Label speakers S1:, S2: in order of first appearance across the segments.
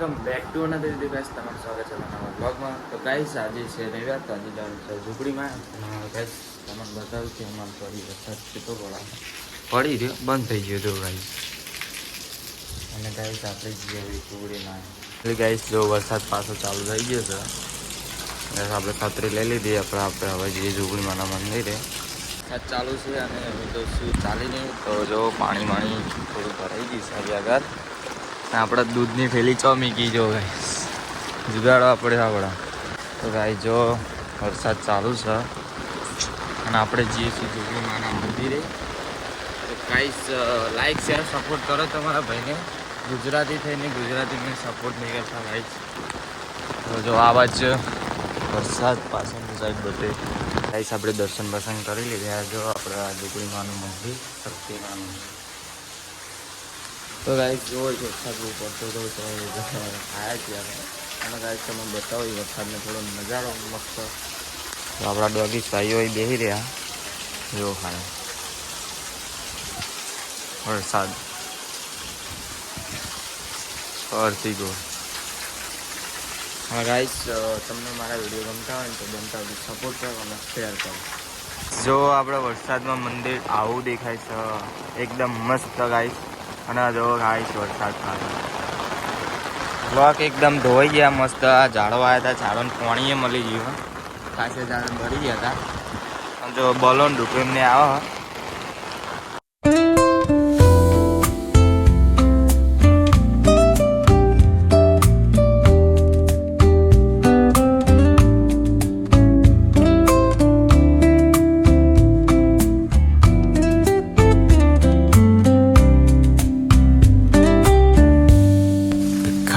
S1: Welcome back to another video guys. તમારું સ્વાગત છે નવા બ્લોગમાં. તો ગાઈસ આજે છે રવિવાર, તો આજે જવાનું છે ઝૂંપડીમાં. ગાઈસ તમને બતાવ્યું કે અમારે પડી વરસાદ કેટલો પડી રહ્યો, બંધ થઈ ગયો જો ગાઈસ. અને ગાઈસ આપણે જઈએ ઝૂંપડીમાં. એટલે ગાઈસ જો વરસાદ પાછો ચાલુ થઈ ગયો છે. ગાઈસ આપણે છત્રી લઈ લીધી, આપણે હવે જઈએ ઝૂંપડીમાંના મંદિરે. વરસાદ ચાલુ છે અને હવે તો શું ચાલી નહીં, તો જો પાણી થોડું ભરાઈ ગયું છે આજે આગળ. આપણે દૂધની થેલી મીકી જો ગાઈસ, જુગાડવા પડે આપણા. તો ગાઈસ જો વરસાદ ચાલુ છે અને આપણે જઈએ છીએ ઝૂંપડીમાંના મંદિરે. તો ગાઈસ લાઈક શેર સપોર્ટ કરો તમારા ભાઈને. ગુજરાતી થઈને ગુજરાતીને સપોર્ટ નહીં કરતા ગાઈસ. તો જો આવા જ વરસાદ પાછળની સાઈડ બધે ગાઈસ આપણે દર્શન કરી લીધા. જો આપણે આ ઝૂંપડીમાંનું મંદિર શક્તિમાનું. તો ગાઈસ જો વરસાદ બહુ પડતો હતો તો ખાયા છીએ આપણે. અને ગાઈસ તમે બતાવો એ વરસાદને થોડો નજારો મસ્ત. તો આપણા ડોગીસ ભાઈઓ બેસી રહ્યા જો ખાય વરસાદ ફરતી ગયો. હા ગાઈસ તમને મારા વિડીયો ગમતા હોય ને તો બનતા સપોર્ટ કરો અને શેર કરો. જો આપણે વરસાદમાં મંદિર આવું દેખાય છે એકદમ મસ્ત ગાઈસ. અને જો ગાઈસ વરસાદ થાય બ્લોક એકદમ ધોવાઈ ગયા મસ્ત. ઝાડવા આવ્યા હતા, ઝાડોને પાણીએ મળી ગયું. ખાસે ઝાડ ભરી ગયા હતા. અને જો બલોન ડૂબે એમને આવે.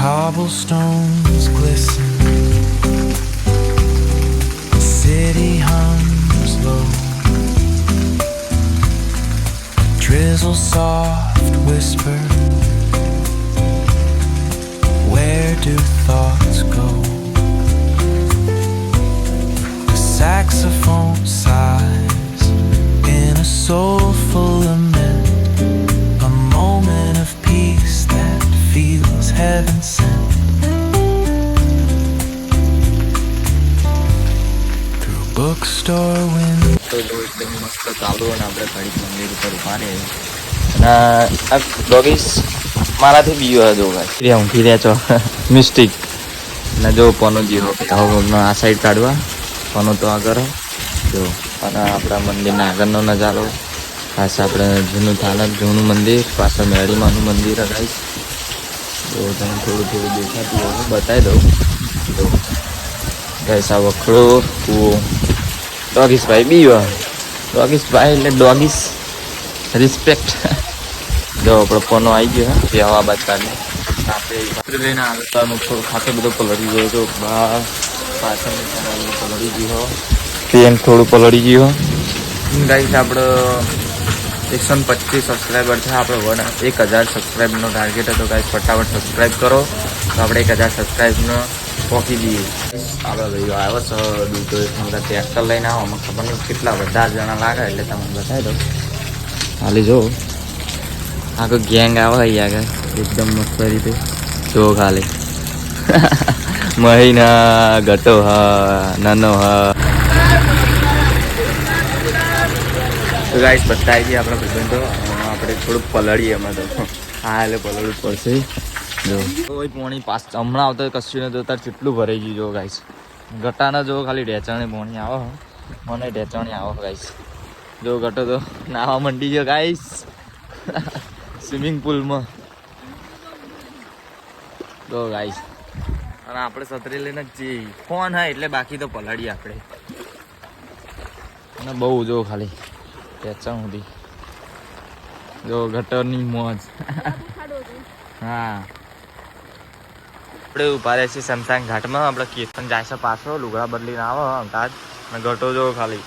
S2: Cobblestones glisten, the city hums low, drizzle soft whisper, where do thoughts go? The saxophone sighs in a soulful lament, a moment of peace that feels heaven sent. Through bookstore windows.
S1: તો જો એકદમ મસ્ત ચાલુ અને આપણે ઘડીક મંદિર ઉપર ઉભા રહે. અને આ ડોગીસ મારાથી બીયો જો ગાય ઊંઘી રહ્યા છો મિસ્ટેક. અને જો પોનો જીરો આ સાઈડ કાઢવા પોનો તો આગળ જો. અને આપણા મંદિરના આગળનો નજારો ખાસ આપણે જૂનું થાનક જૂનું મંદિર પાછળ મેળીમાનું મંદિર ગાઈસ. તો તમે થોડું દેખાતું હોય બતાવી દઉં. તો ગાઈસ આ વખડો કૂવો. ડોગીસ ભાઈ બીયો. ડોગીસ ભાઈ એટલે ડોગીસ રિસ્પેક્ટ. જો આપણો પોનો આવી ગયો જે હવા બાદ કાઢી આપણે લઈને આવે તો થોડું ખાતો બધો પલળી ગયો હતો. બહાર પાછળ પલળી ગયો પેન થોડું પલળી ગયો. ગાઈસ આપણે 125 સબસ્ક્રાઈબર છે. આપણે 1000 સબસ્ક્રાઈબનો ટાર્ગેટ હતો ગાઈસ. ફટાફટ સબસ્ક્રાઈબ કરો તો આપણે 1000 સબસ્ક્રાઈબનો પહોંચી દઈએ. આપણે ભાઈઓ આવ્યો છો દૂધો મને ટ્રેક્ટર લઈને આવો. મને ખબર નહીં કેટલા વધારે જણા લાગે એટલે તમને બતાવી દઉં. ખાલી જો આખો ગેંગ આવે અહીંયા આગળ એકદમ મસ્ત રીતે જો ખાલી મહિના ગટો હા નાનો હા. તો ગાઈસ બધા આવી ગયા આપણા ભાઈબંધો. આપણે થોડુંક પલળીએ એમાં તો હા એટલે પલળવું પડશે. જો કોઈ પોણી પાસ હમણાં આવતો કશું ને તો તાર કેટલું ભરાઈ ગયું જો ગાઈસ. ગટાના જો ખાલી ઢેચાણી પોણી આવે મને ઢેચાણી આવે ગાઈસ. જો ગટો તો નાવા મંડી ગયો ગાઈસ સ્વિમિંગ પુલમાં. તો ગાઈસ અને આપણે છત્રી લઈને જ જઈએ. ફોન હા એટલે બાકી તો પલાડીએ આપણે. અને બહુ જો ખાલી ઢેચાણ સુધી જો ગટરની મોજ. હા આપણે ઉભા રહે છે શમશાન ઘાટમાં. આપણે કીર્તન જાય છે પાછો લુગડા બદલીને આવે અંગાજ. અને ગટો જો ખાલી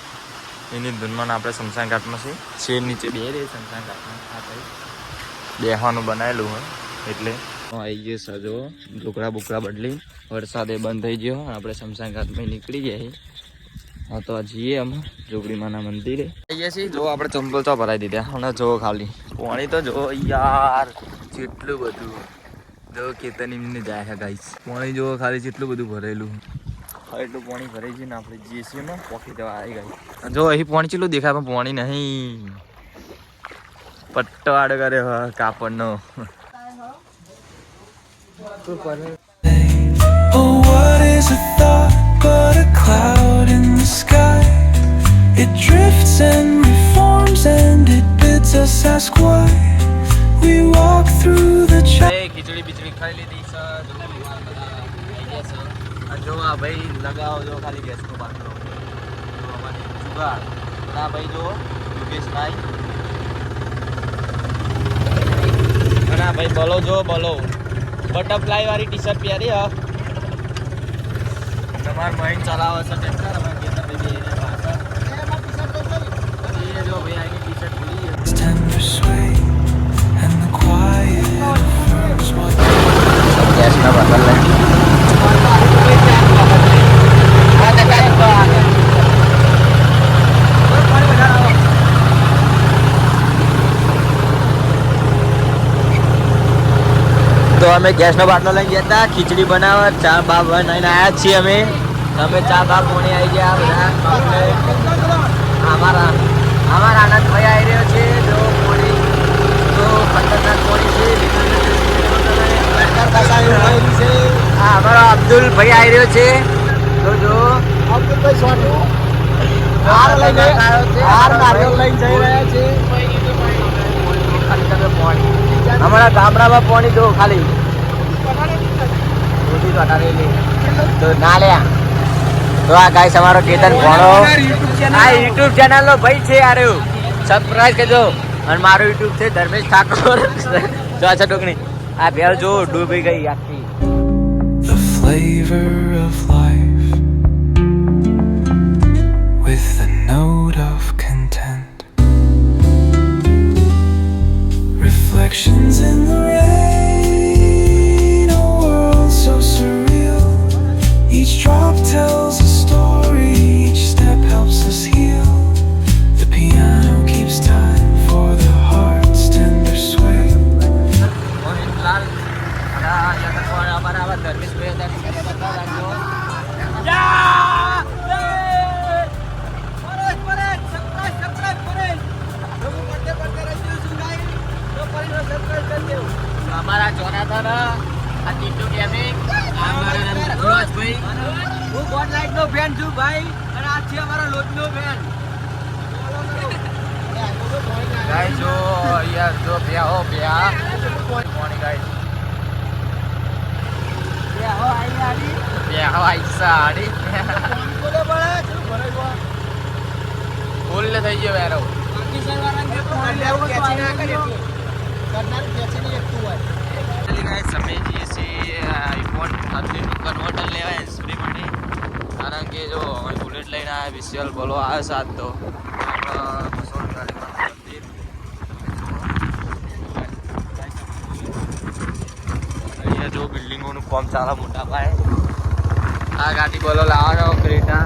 S1: એની ધૂનમાં આપણે શમશાન ઘાટમાં છે. શેર નીચે બે રહે શમશાન ઘાટમાં. આ સાઈડ બેહવાનું બનાવેલું હોય એટલે આવી ગયો સજો લુગડા બુકડા બદલી. વરસાદ એ બંધ થઈ ગયો. આપણે શમશાન ઘાટમાં નીકળી ગયા. હા તો જઈએ અમે ઝૂંપડીમાંના મંદિરે જઈએ છીએ. જો આપણે ચંપલ તો ભરાઈ દીધા અને જો ખાલી પાણી તો જો યાર કેટલું બધું જો કેતન એમને જાય છે ગાઈસ. પાણી જો ખાલી જેટલું બધું ભરેલું. હવે એટલું પાણી ભરાઈ ગયું ને આપણે જઈએ છીએ ને પોકી જવા આવી ગઈ. જો અહીં પાણી ચેટલું દેખાય પણ પાણી નહીં. પટ્ટો આડો કર્યો કાપડનો.
S2: Oh, what is a thought but a cloud in the sky? It drifts and reforms and it bids us ask why. We walk through the
S1: ખીચડી બીચડી ખાઈ લીધી છે. જો આ ભાઈ લગાવો જો ખાલી ગેસનો બાટલો. જુગાડ ના ભાઈ જો યોગેશ ભાઈ અને આ ભાઈ બલો જો બલો બટરફ્લાય વાળી ટી શર્ટ પહેરી હ. તમાર મહિન ચલાવે છે ટેન્શન અમાર કે તમે બે એને પાછળ એ જો ભાઈ આની ટી શર્ટ ખુલી છે.
S2: tender sway and the quiet affirms what
S1: ગેસના બાટલ લઈ તો અમે ગેસનો બાટલો લઈને ગયા હતા ખીચડી બનાવવા. ચા બા બનાવીને આવ્યા છીએ અમે ચા બા પોણી આવી ગયા બધા. અમારા આનંદભાઈ આવી રહ્યો છે જો પોણી તો ખતરનાક પોણી છે. હા અમારો અબ્દુલભાઈ આવી રહ્યો છે તો જો અબ્દુલભાઈ સોટું લઈને જઈ રહ્યા છે. અમારા ગામડામાં પાણી જો ખાલી તો ના લ્યા. તો આ ગાઈસ અમારો કેતન ભણો આ યુટ્યુબ ચેનલ નો ભાઈ છે યાર. સબસ્ક્રાઇબ કરજો. અને મારું યુટ્યુબ છે ધર્મેશ ઠાકોર. જો આ ટોકણી આ ભેળ જો ડૂબી ગઈ આખી.
S2: the flavor of life with a note of content. Reflections in the rain, a world so surreal. Each drop tells a story, each step helps us heal. The piano keeps time for the heart's tender sway.
S1: અમારા Jonathan આ ટીટુ gaming અમારા ભાઈ હું God light નો fan છું ભાઈ અને આ છે અમારા લોટનો ફેન. ગાઈસ જો યાર જો બેહો મોર્નિંગ ગાઈસ બેહો આઈ સાડી ફૂલ થઈ ગયો વેરો સમય જઈએ છીએ આઈફોન 13 કન્વર્ટર લેવા એસપી માટે. કારણ કે જો અમે બુલેટ લઈને આવ્યા વિશ્વલ બોલો આવ્યો સાથ તો અહીંયા જો બિલ્ડિંગોનું કામ ચાલે મોટા પાયે. આ ગાડી બોલો લાવવાનો ક્રેટા